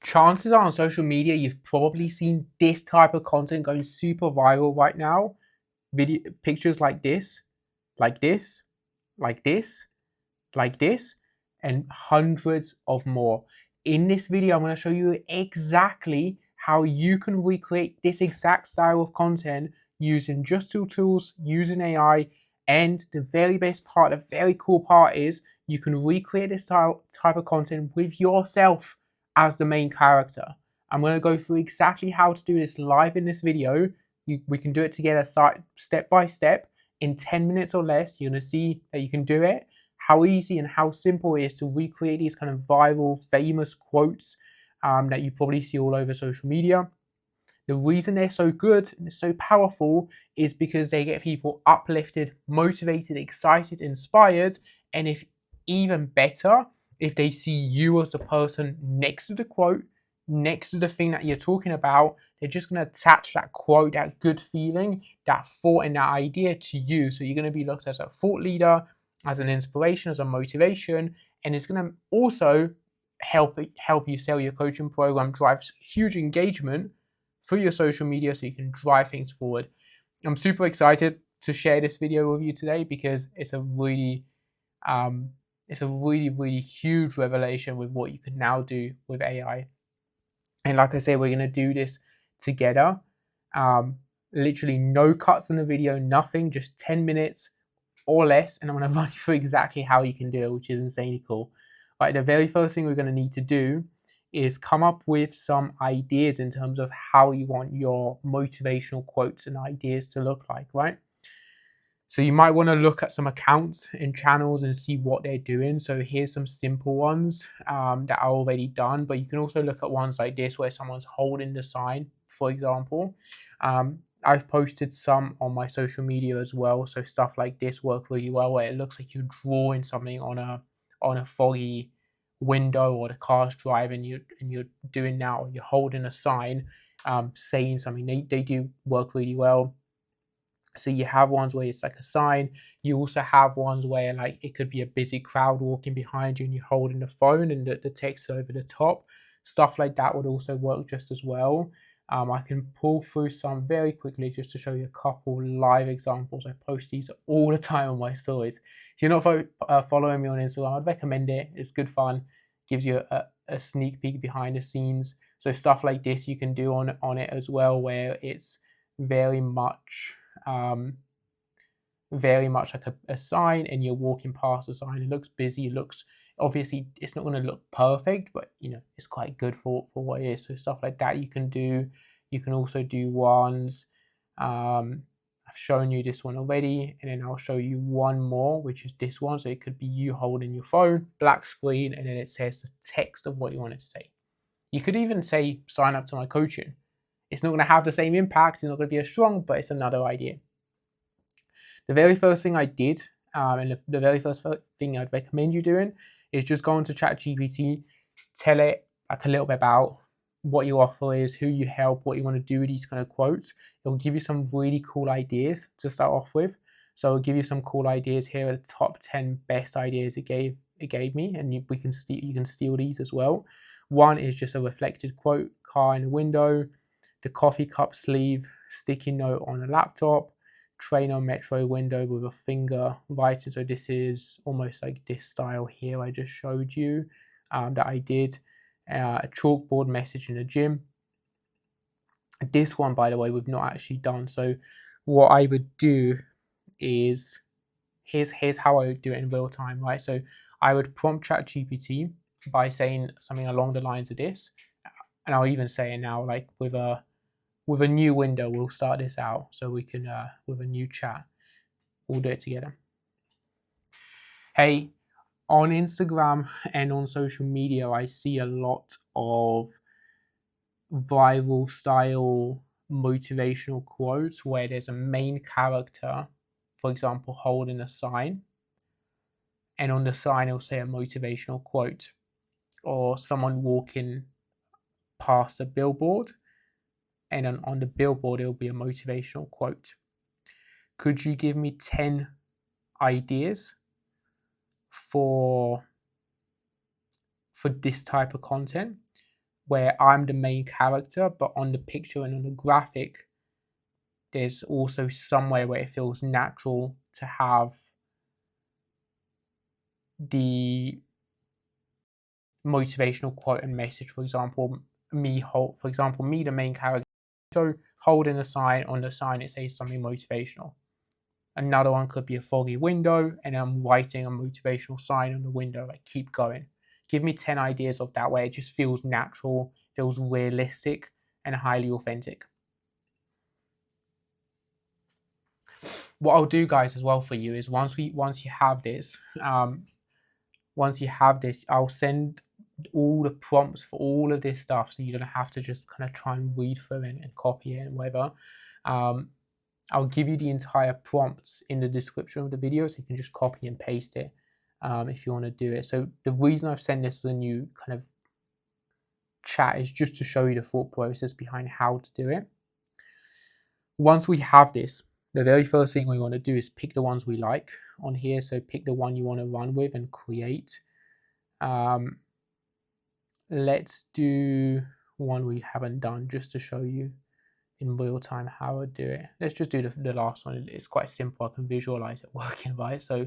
chances are on social media, you've probably seen this type of content going super viral right now. Video pictures like this, like this, like this, like this, and hundreds of more. In this video, I'm going to show you exactly how you can recreate this exact style of content using just two tools, using AI, and the very best part, the very cool part is you can recreate this type of content with yourself as the main character. I'm going to go through exactly how to do this live in this video. We can do it together step by step in 10 minutes or less. You're going to see that you can do it, how easy and how simple it is to recreate these kind of viral, famous quotes that you probably see all over social media. The reason they're so good and so powerful is because they get people uplifted, motivated, excited, inspired, and if even better, if they see you as the person next to the quote, next to the thing that you're talking about, they're just going to attach that quote, that good feeling, that thought and that idea to you. So you're going to be looked at as a thought leader, as an inspiration, as a motivation, and it's going to also help you sell your coaching program, drives huge engagement through your social media so you can drive things forward. I'm super excited to share this video with you today because it's a really really huge revelation with what you can now do with AI. And like I said, we're going to do this together. Literally no cuts in the video, nothing, just 10 minutes or less. And I'm going to run you through exactly how you can do it, which is insanely cool. Right, the very first thing we're going to need to do is come up with some ideas in terms of how you want your motivational quotes and ideas to look like, right? So you might want to look at some accounts and channels and see what they're doing. So here's some simple ones that are already done, but you can also look at ones like this where someone's holding the sign, for example. I've posted some on my social media as well. So stuff like this work really well, where it looks like you're drawing something on a foggy window, or the car's driving, you're doing now, you're holding a sign, saying something. They do work really well. So you have ones where it's like a sign. You also have ones where like it could be a busy crowd walking behind you and you're holding the phone and the text over the top. Stuff like that would also work just as well. I can pull through some very quickly just to show you a couple live examples. I post these all the time on my stories. If you're not following me on Instagram, I'd recommend it. It's good fun. Gives you a sneak peek behind the scenes. So stuff like this you can do on it as well, where it's very much like a sign, and you're walking past the sign. It looks busy. It looks, obviously it's not going to look perfect, but you know it's quite good for what it is. So stuff like that you can do. You can also do ones. I've shown you this one already, and then I'll show you one more, which is this one. So it could be you holding your phone, black screen, and then it says the text of what you want it to say. You could even say sign up to my coaching. It's not going to have the same impact. It's not going to be as strong, but it's another idea. The very first thing I did, and the very first thing I'd recommend you doing, is just go into ChatGPT, tell it like a little bit about what your offer is, who you help, what you want to do with these kind of quotes. It will give you some really cool ideas to start off with. So it'll give you some cool ideas. Here are the top 10 best ideas it gave me, and you can steal these as well. One is just a reflected quote, car in the window, the coffee cup sleeve, sticky note on a laptop, train or metro window with a finger writing. So this is almost like this style here I just showed you that I did. A chalkboard message in the gym. This one, by the way, we've not actually done. So what I would do is, here's how I would do it in real time, right? So I would prompt ChatGPT by saying something along the lines of this, and I'll even say it now, like with a new window. We'll start this out so we can with a new chat. We'll do it together. Hey, on Instagram and on social media, I see a lot of viral style motivational quotes where there's a main character, for example, holding a sign, and on the sign it'll say a motivational quote, or someone walking past a billboard, and on the billboard it'll be a motivational quote. Could you give me 10 ideas for this type of content? where I'm the main character, but on the picture and on the graphic, there's also somewhere where it feels natural to have the motivational quote and message. For example, me, the main character, so holding a sign. On the sign it says something motivational. Another one could be a foggy window, and I'm writing a motivational sign on the window, like keep going. Give me 10 ideas of that way. It just feels natural, feels realistic, and highly authentic. What I'll do, guys, as well for you is once you have this, I'll send all the prompts for all of this stuff, so you don't have to just kind of try and read through it and copy it and whatever. I'll give you the entire prompts in the description of the video, so you can just copy and paste it if you want to do it. So the reason I've sent this to the new kind of chat is just to show you the thought process behind how to do it. Once we have this, the very first thing we want to do is pick the ones we like on here. So pick the one you want to run with and create. Let's do one we haven't done, just to show you in real time how I do it. Let's just do the last one. It's quite simple. I can visualize it working, right? So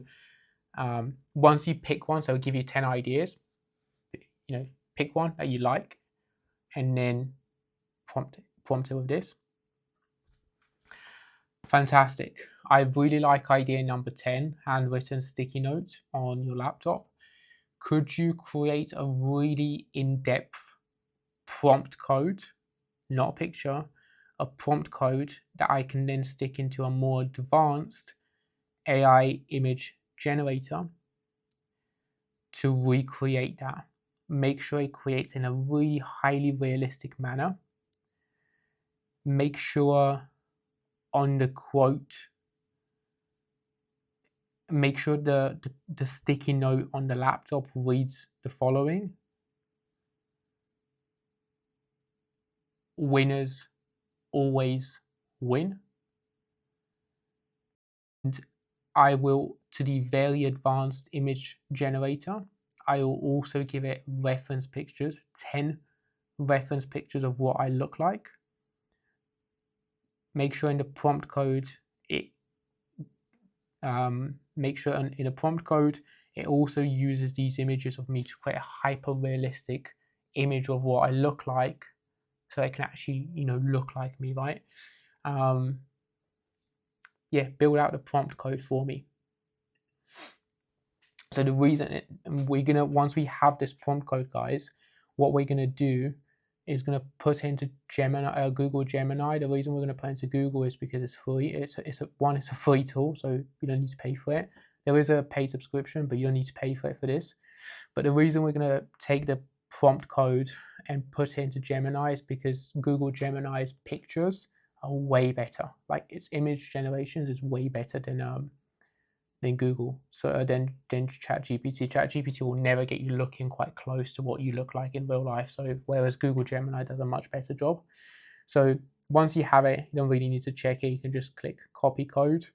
once you pick one, so I'll give you 10 ideas. Pick one that you like, and then prompt it with this. Fantastic. I really like idea number 10, handwritten sticky note on your laptop. Could you create a really in-depth prompt code, not a picture, a prompt code that I can then stick into a more advanced AI image generator to recreate that? Make sure it creates in a really highly realistic manner. Make sure on the quote, make sure the sticky note on the laptop reads the following: winners always win. And I will, to the very advanced image generator, I will also give it reference pictures, 10 reference pictures of what I look like. Make sure in the prompt code it also uses these images of me to create a hyper realistic image of what I look like, so it can actually look like me, right? Build out the prompt code for me. So the reason once we have this prompt code, guys, what we're gonna do is gonna put into Gemini, Google Gemini. The reason we're gonna put into Google is because it's free. It's a free tool, so you don't need to pay for it. There is a paid subscription, but you don't need to pay for it for this. But the reason we're gonna take the prompt code and put it into Gemini is because Google Gemini's pictures are way better. Like, its image generations is way better than Google. So then ChatGPT. ChatGPT will never get you looking quite close to what you look like in real life. So whereas Google Gemini does a much better job. So once you have it, you don't really need to check it. You can just click copy code.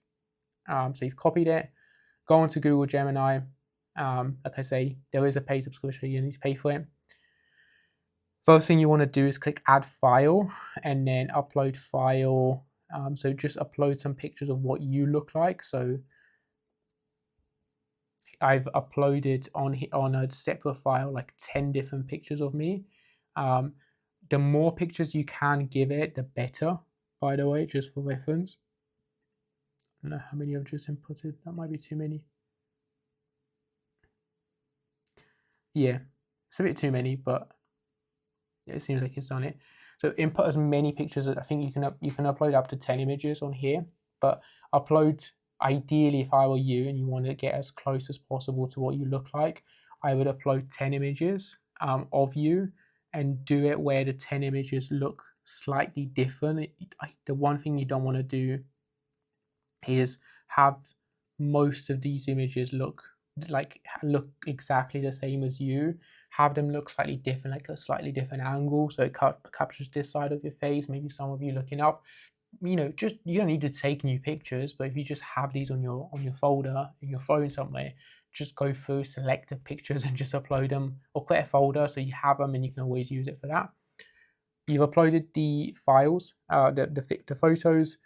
So you've copied it. Go on to Google Gemini. Like I say, there is a paid subscription. You need to pay for it. First thing you want to do is click add file and then upload file. So just upload some pictures of what you look like. So I've uploaded on a separate file like 10 different pictures of me. The more pictures you can give it, the better, by the way, just for reference. I don't know how many I've just inputted. That might be too many. Yeah, it's a bit too many, but it seems like it's done it. So input as many pictures. I think you can upload up to 10 images on here, but upload, ideally, if I were you and you want to get as close as possible to what you look like, I would upload 10 images of you and do it where the 10 images look slightly different. The one thing you don't want to do is have most of these images look exactly the same as you. Have them look slightly different, like a slightly different angle, so it captures this side of your face, maybe some of you looking up. Just, you don't need to take new pictures, but if you just have these on your folder in your phone somewhere, just go through, select the pictures and just upload them, or create a folder so you have them and you can always use it for that. you've uploaded the files, the photos.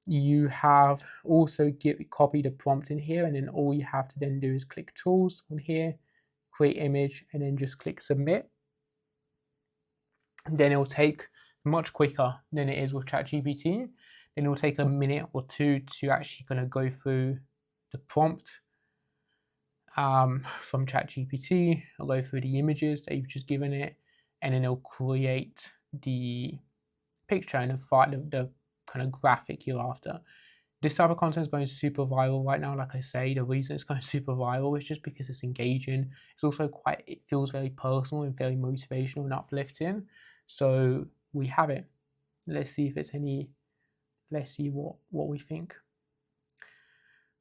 You have also copied the prompt in here, and then all you have to then do is click Tools on here, create image, and then just click Submit. And then it will take much quicker than it is with ChatGPT. Then it will take a minute or two to actually kind of go through the prompt from ChatGPT. I'll go through the images that you've just given it, and then it'll create the picture and the kind of graphic you're after. This type of content is going super viral right now. Like I say, the reason it's going super viral is just because it's engaging. It's also it feels very personal and very motivational and uplifting. So we have it. Let's see if it's let's see what we think.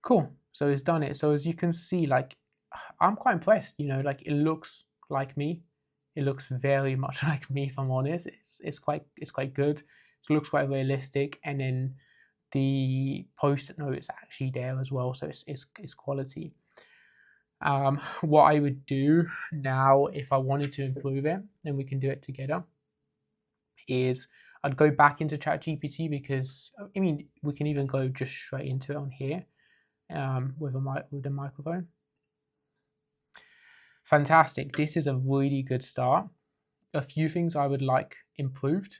Cool. So it's done it. So as you can see, like, I'm quite impressed, like it looks like me. It looks very much like me, if I'm honest. It's quite good. It looks quite realistic, and then the post-it note is actually there as well, so it's quality. What I would do now, if I wanted to improve it, and we can do it together, is I'd go back into ChatGPT, because I mean we can even go just straight into it on here with the microphone. Fantastic. This is a really good start. A few things I would like improved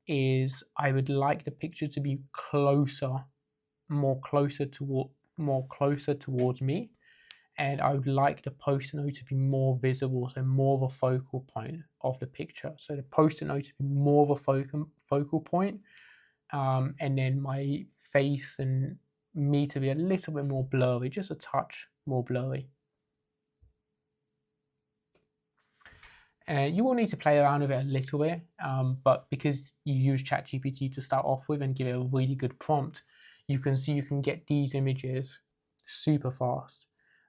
is I would like the picture to be more closer towards me, and I would like the post-it note to be more visible, so more of a focal point of the picture. So the post-it note to be more of a focal point, and then my face and me to be a little bit more blurry, just a touch more blurry. You will need to play around with it a little bit, but because you use ChatGPT to start off with and give it a really good prompt, you can see you can get these images super fast.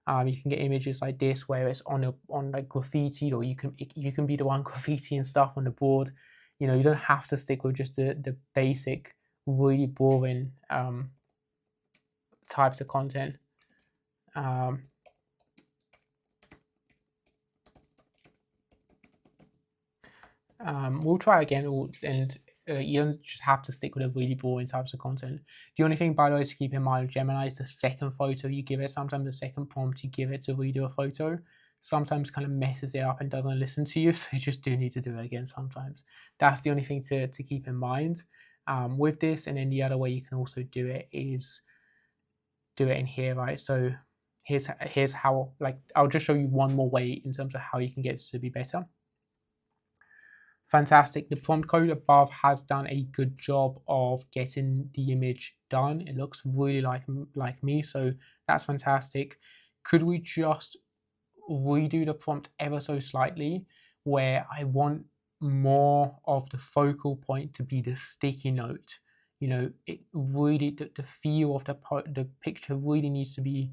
You can get images like this where it's on like graffiti, or you can be the one graffitiing stuff on the board. You don't have to stick with just the basic, really boring types of content. We'll try again, and you don't just have to stick with a really boring types of content. The only thing, by the way, to keep in mind with Gemini is the second photo you give it. Sometimes the second prompt you give it to redo a photo sometimes kind of messes it up and doesn't listen to you, so you just do need to do it again sometimes. That's the only thing to keep in mind with this. And then the other way you can also do it is do it in here, right? So here's how, like, I'll just show you one more way in terms of how you can get it to be better. Fantastic. The prompt code above has done a good job of getting the image done. It looks really like me, so that's fantastic. Could we just redo the prompt ever so slightly, where I want more of the focal point to be the sticky note? It really, the feel of the picture really needs to be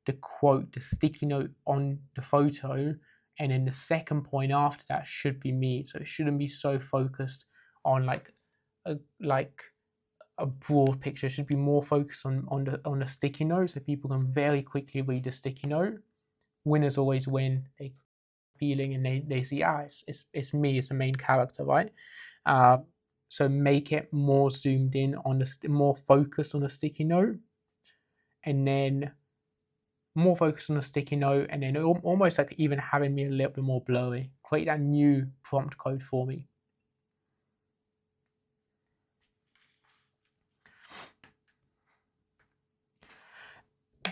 the quote, the sticky note on the photo, and then the second point after that should be me. So it shouldn't be so focused on like a broad picture. It should be more focused on the sticky note, so people can very quickly read the sticky note. Winners always win. They feeling, and they see, it's me, it's the main character, right? So make it more zoomed in on more focused on the sticky note, and then more focused on the sticky note, and then almost like even having me a little bit more blurry. Create that new prompt code for me.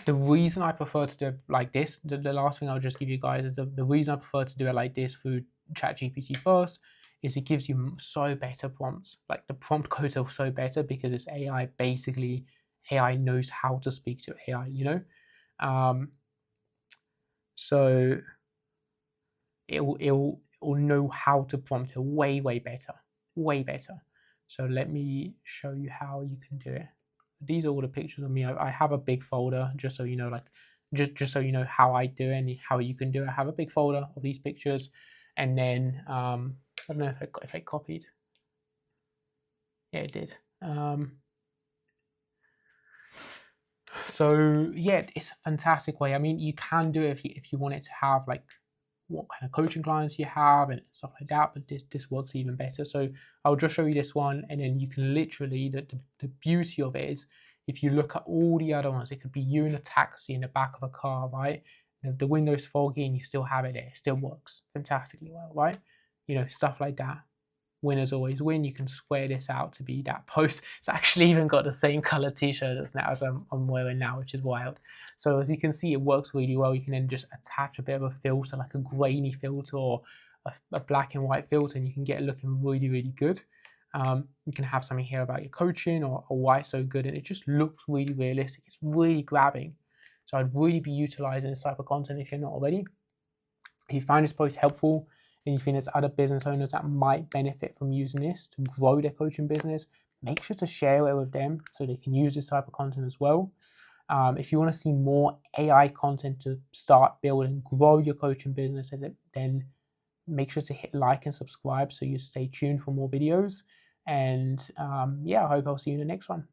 The reason I prefer to do it like this, the last thing I'll just give you guys is the reason I prefer to do it like this through ChatGPT first is it gives you so better prompts. Like the prompt codes are so better because it's AI. Basically, AI knows how to speak to AI, so it'll know how to prompt it way better. So let me show you how you can do it. These are all the pictures of me. I have a big folder, just so you know, like just so you know how I do it and how you can do it. I have a big folder of these pictures, and then I don't know if I copied. Yeah, it did. So yeah, it's a fantastic way. I mean, you can do it if you want it to have like what kind of coaching clients you have and stuff like that, but this works even better. So I'll just show you this one, and then you can literally, the beauty of it is, if you look at all the other ones, it could be you in a taxi in the back of a car, right? And if the window's foggy and you still have it there, it still works fantastically well, right? You know, stuff like that. Winners always win. You can square this out to be that post. It's actually even got the same color t-shirt as I'm wearing now, which is wild. So as you can see, it works really well. You can then just attach a bit of a filter, like a grainy filter or a black and white filter, and you can get it looking really, really good. You can have something here about your coaching or why it's so good, and it just looks really realistic. It's really grabbing. So I'd really be utilizing this type of content if you're not already. If you find this post helpful and you think there's other business owners that might benefit from using this to grow their coaching business, make sure to share it with them so they can use this type of content as well. If you want to see more AI content to start building, grow your coaching business, then make sure to hit like and subscribe so you stay tuned for more videos. And yeah, I hope I'll see you in the next one.